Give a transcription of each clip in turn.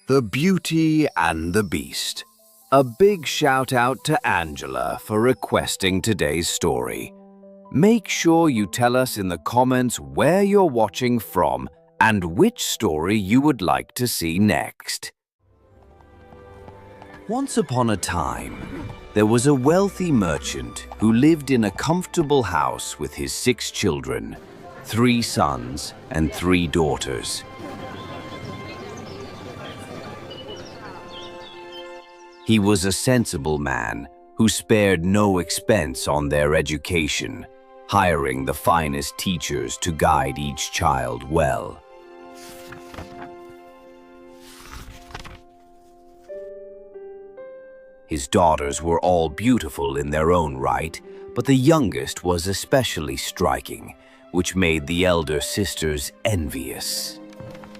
The Beauty and the Beast. A big shout out to Angela for requesting today's story. Make sure you tell us in the comments where you're watching from and which story you would like to see next. Once upon a time, there was a wealthy merchant who lived in a comfortable house with his 6 children, 3 sons and 3 daughters. He was a sensible man who spared no expense on their education, hiring the finest teachers to guide each child well. His daughters were all beautiful in their own right, but the youngest was especially striking, which made the elder sisters envious.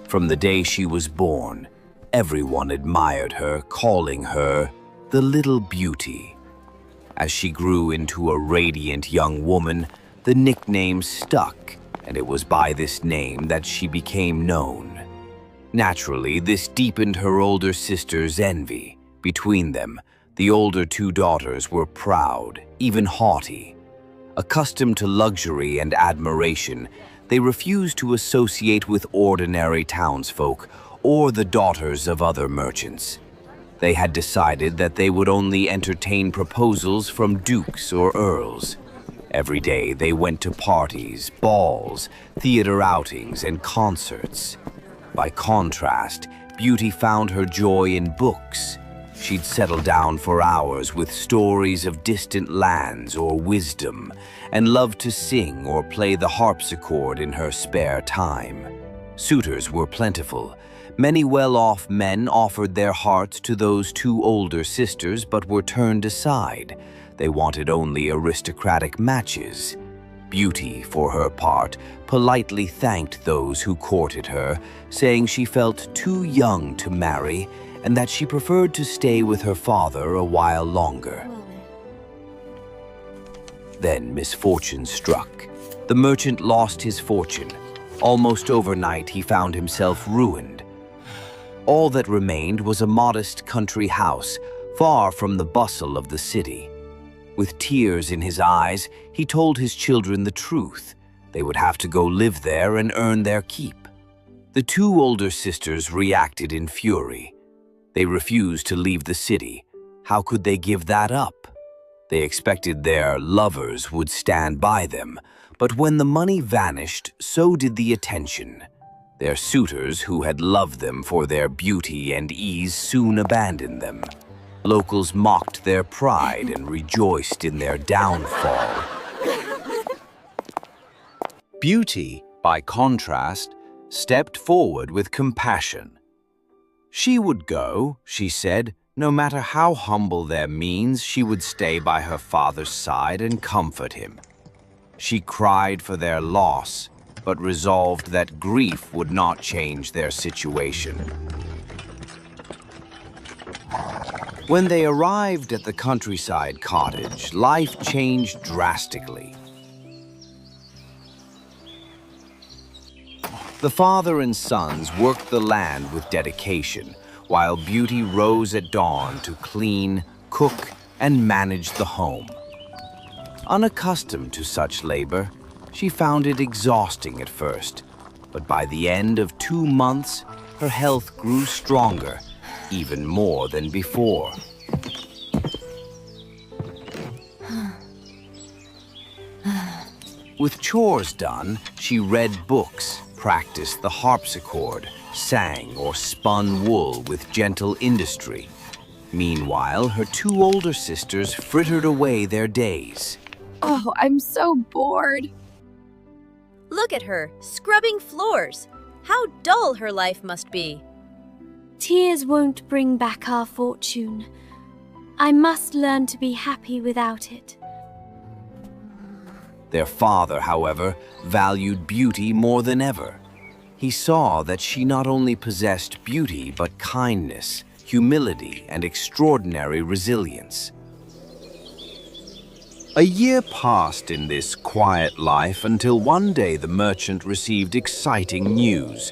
From the day she was born, everyone admired her, calling her the Little Beauty. As she grew into a radiant young woman, the nickname stuck, and it was by this name that she became known. Naturally, this deepened her older sister's envy. Between them, the older 2 daughters were proud, even haughty. Accustomed to luxury and admiration, they refused to associate with ordinary townsfolk or the daughters of other merchants. They had decided that they would only entertain proposals from dukes or earls. Every day they went to parties, balls, theater outings, and concerts. By contrast, Beauty found her joy in books. She'd settle down for hours with stories of distant lands or wisdom, and loved to sing or play the harpsichord in her spare time. Suitors were plentiful. Many well-off men offered their hearts to those 2 older sisters but were turned aside. They wanted only aristocratic matches. Beauty, for her part, politely thanked those who courted her, saying she felt too young to marry and that she preferred to stay with her father a while longer. Then misfortune struck. The merchant lost his fortune. Almost overnight, he found himself ruined. All that remained was a modest country house, far from the bustle of the city. With tears in his eyes, he told his children the truth. They would have to go live there and earn their keep. The 2 older sisters reacted in fury. They refused to leave the city. How could they give that up? They expected their lovers would stand by them, but when the money vanished, so did the attention. Their suitors, who had loved them for their beauty and ease, soon abandoned them. Locals mocked their pride and rejoiced in their downfall. Beauty, by contrast, stepped forward with compassion. She would go, she said, no matter how humble their means, she would stay by her father's side and comfort him. She cried for their loss, but resolved that grief would not change their situation. When they arrived at the countryside cottage, life changed drastically. The father and sons worked the land with dedication, while Beauty rose at dawn to clean, cook, and manage the home. Unaccustomed to such labor, she found it exhausting at first, but by the end of 2 months, her health grew stronger, even more than before. With chores done, she read books, practiced the harpsichord, sang or spun wool with gentle industry. Meanwhile, her 2 older sisters frittered away their days. Oh, I'm so bored. Look at her, scrubbing floors. How dull her life must be. Tears won't bring back our fortune. I must learn to be happy without it. Their father, however, valued Beauty more than ever. He saw that she not only possessed beauty, but kindness, humility, and extraordinary resilience. A year passed in this quiet life until one day the merchant received exciting news.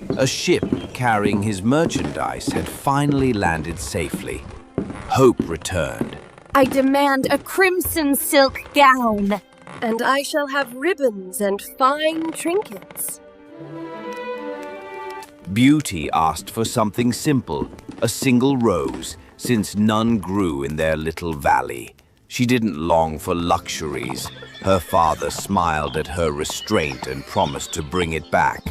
A ship carrying his merchandise had finally landed safely. Hope returned. I demand a crimson silk gown. And I shall have ribbons and fine trinkets. Beauty asked for something simple, a single rose, since none grew in their little valley. She didn't long for luxuries. Her father smiled at her restraint and promised to bring it back.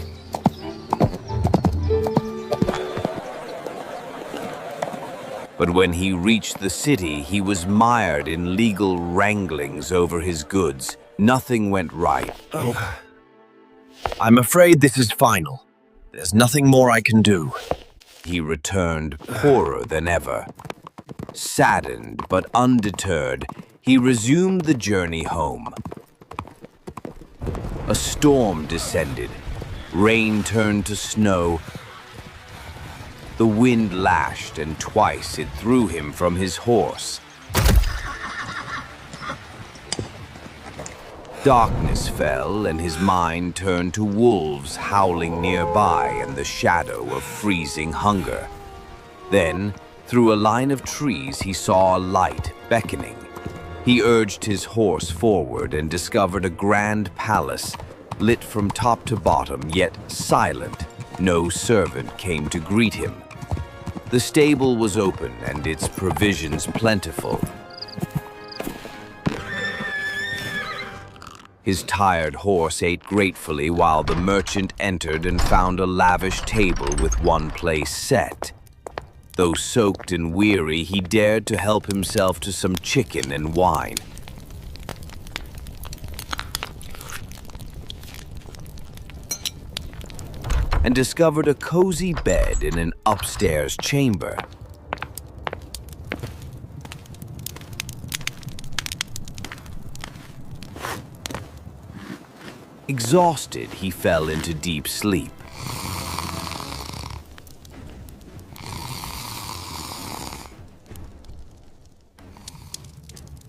But when he reached the city, he was mired in legal wranglings over his goods. Nothing went right. Oh. I'm afraid this is final. There's nothing more I can do. He returned poorer than ever. Saddened but undeterred, he resumed the journey home. A storm descended. Rain turned to snow. The wind lashed, and twice it threw him from his horse. Darkness fell, and his mind turned to wolves howling nearby and the shadow of freezing hunger. Then, through a line of trees, he saw a light beckoning. He urged his horse forward and discovered a grand palace, lit from top to bottom, yet silent. No servant came to greet him. The stable was open and its provisions plentiful. His tired horse ate gratefully while the merchant entered and found a lavish table with one place set. Though soaked and weary, he dared to help himself to some chicken and wine. And discovered a cozy bed in an upstairs chamber. Exhausted, he fell into deep sleep.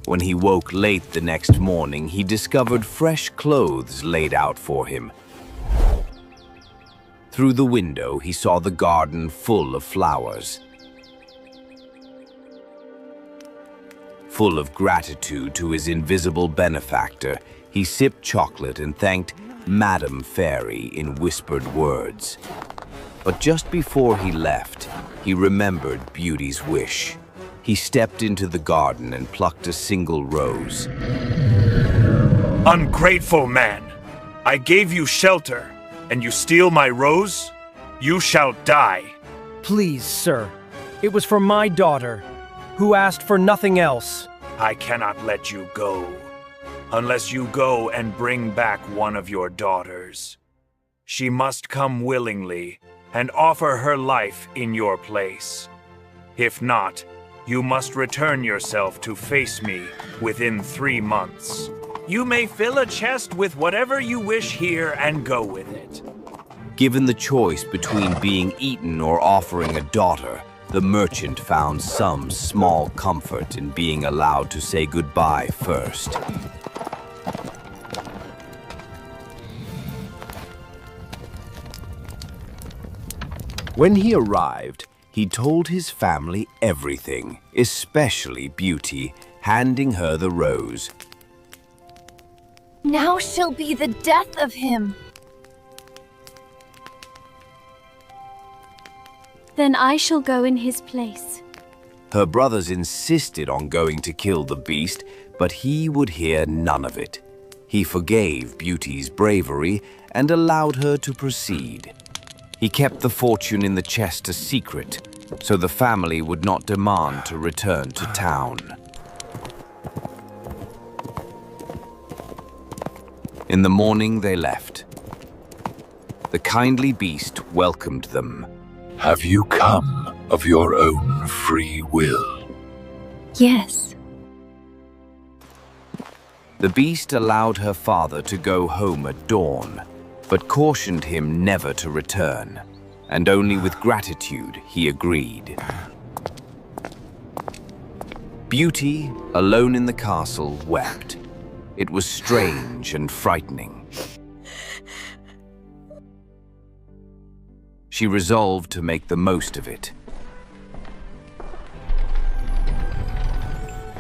When he woke late the next morning, he discovered fresh clothes laid out for him. Through the window, he saw the garden full of flowers. Full of gratitude to his invisible benefactor, he sipped chocolate and thanked Madame Fairy in whispered words. But just before he left, he remembered Beauty's wish. He stepped into the garden and plucked a single rose. Ungrateful man! I gave you shelter, and you steal my rose? You shall die. Please, sir. It was for my daughter, who asked for nothing else. I cannot let you go, unless you go and bring back one of your daughters. She must come willingly and offer her life in your place. If not, you must return yourself to face me within 3 months. You may fill a chest with whatever you wish here and go with it. Given the choice between being eaten or offering a daughter, the merchant found some small comfort in being allowed to say goodbye first. When he arrived, he told his family everything, especially Beauty, handing her the rose. Now she'll be the death of him. Then I shall go in his place. Her brothers insisted on going to kill the beast, but he would hear none of it. He forgave Beauty's bravery and allowed her to proceed. He kept the fortune in the chest a secret, so the family would not demand to return to town. In the morning they left. The kindly beast welcomed them. Have you come of your own free will? Yes. The beast allowed her father to go home at dawn, but cautioned him never to return, and only with gratitude he agreed. Beauty, alone in the castle, wept. It was strange and frightening. She resolved to make the most of it.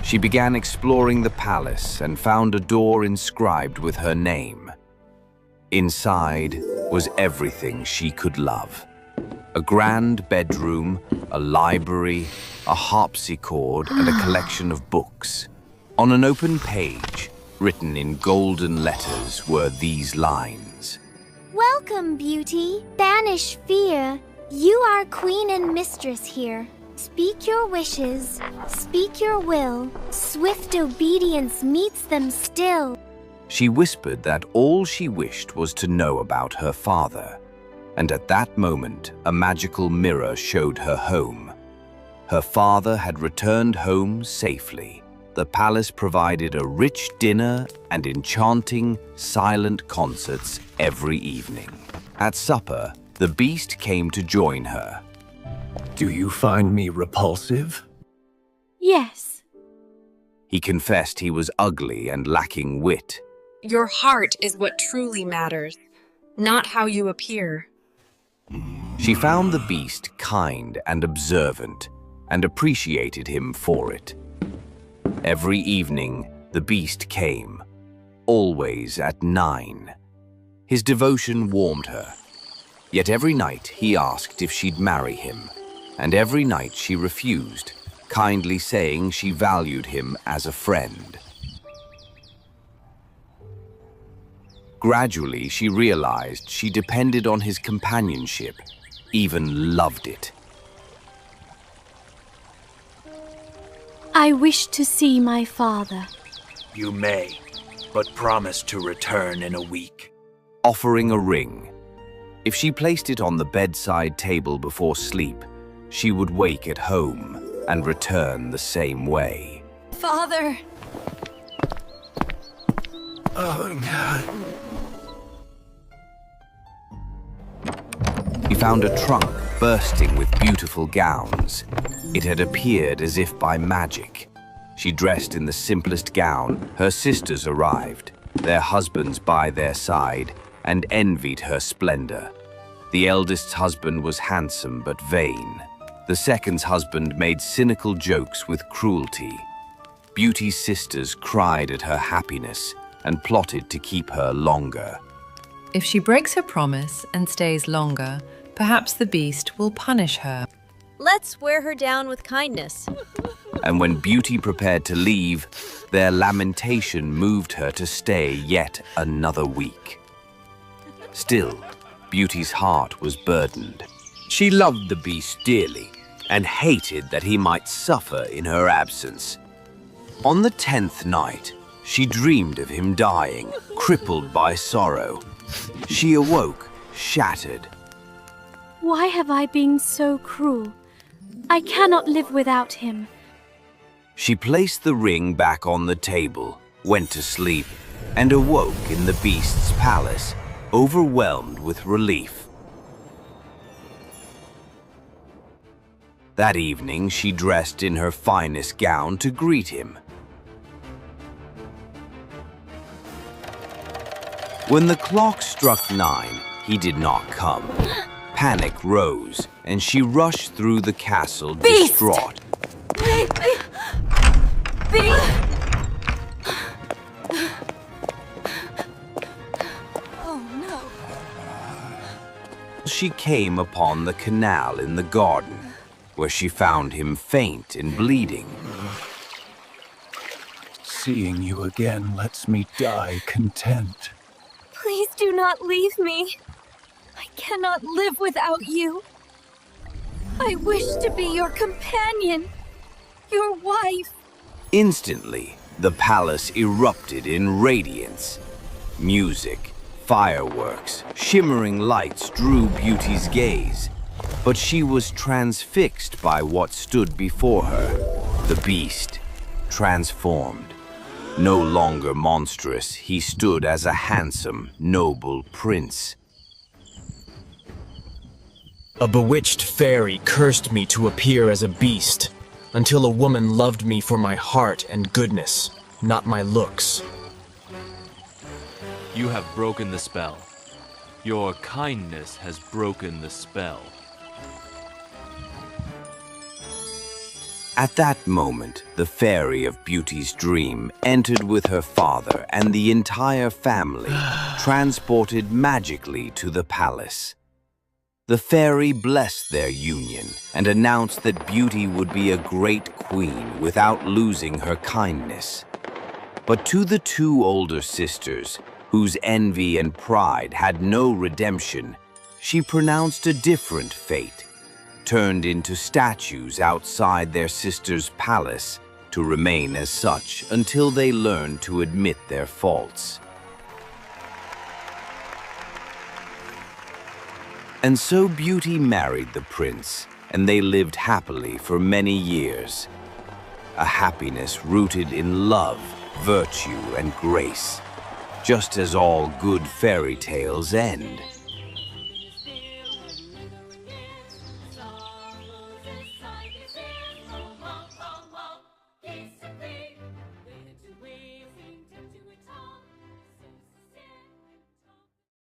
She began exploring the palace and found a door inscribed with her name. Inside was everything she could love. A grand bedroom, a library, a harpsichord, and a collection of books. On an open page, written in golden letters, were these lines. Welcome, Beauty. Banish fear. You are queen and mistress here. Speak your wishes, speak your will. Swift obedience meets them still. She whispered that all she wished was to know about her father. And at that moment, a magical mirror showed her home. Her father had returned home safely. The palace provided a rich dinner and enchanting, silent concerts every evening. At supper, the beast came to join her. Do you find me repulsive? Yes. He confessed he was ugly and lacking wit. Your heart is what truly matters, not how you appear. She found the beast kind and observant, and appreciated him for it. Every evening, the beast came, always at 9. His devotion warmed her. Yet every night he asked if she'd marry him, and every night she refused, kindly saying she valued him as a friend. Gradually, she realized she depended on his companionship, even loved it. I wish to see my father. You may, but promise to return in a week. Offering a ring. If she placed it on the bedside table before sleep, she would wake at home and return the same way. Father! He found a trunk bursting with beautiful gowns. It had appeared as if by magic. She dressed in the simplest gown. Her sisters arrived, their husbands by their side, and envied her splendor. The eldest's husband was handsome but vain. The second's husband made cynical jokes with cruelty. Beauty's sisters cried at her happiness and plotted to keep her longer. If she breaks her promise and stays longer, perhaps the beast will punish her. Let's wear her down with kindness. And when Beauty prepared to leave, their lamentation moved her to stay yet another week. Still, Beauty's heart was burdened. She loved the beast dearly and hated that he might suffer in her absence. On the 10th night, she dreamed of him dying, crippled by sorrow. She awoke, shattered. Why have I been so cruel? I cannot live without him. She placed the ring back on the table, went to sleep, and awoke in the beast's palace, overwhelmed with relief. That evening, she dressed in her finest gown to greet him. When the clock struck 9, he did not come. Panic rose, and she rushed through the castle, distraught. Oh no. She came upon the canal in the garden, where she found him faint and bleeding. Seeing you again lets me die content. Please do not leave me. I cannot live without you. I wish to be your companion, your wife. Instantly, the palace erupted in radiance. Music, fireworks, shimmering lights drew Beauty's gaze. But she was transfixed by what stood before her. The beast, transformed. No longer monstrous, he stood as a handsome, noble prince. A bewitched fairy cursed me to appear as a beast, until a woman loved me for my heart and goodness, not my looks. You have broken the spell. Your kindness has broken the spell. At that moment, the Fairy of Beauty's dream entered with her father and the entire family, transported magically to the palace. The fairy blessed their union and announced that Beauty would be a great queen without losing her kindness. But to the two older sisters, whose envy and pride had no redemption, she pronounced a different fate, turned into statues outside their sister's palace to remain as such until they learned to admit their faults. And so Beauty married the prince, and they lived happily for many years. A happiness rooted in love, virtue, and grace, just as all good fairy tales end.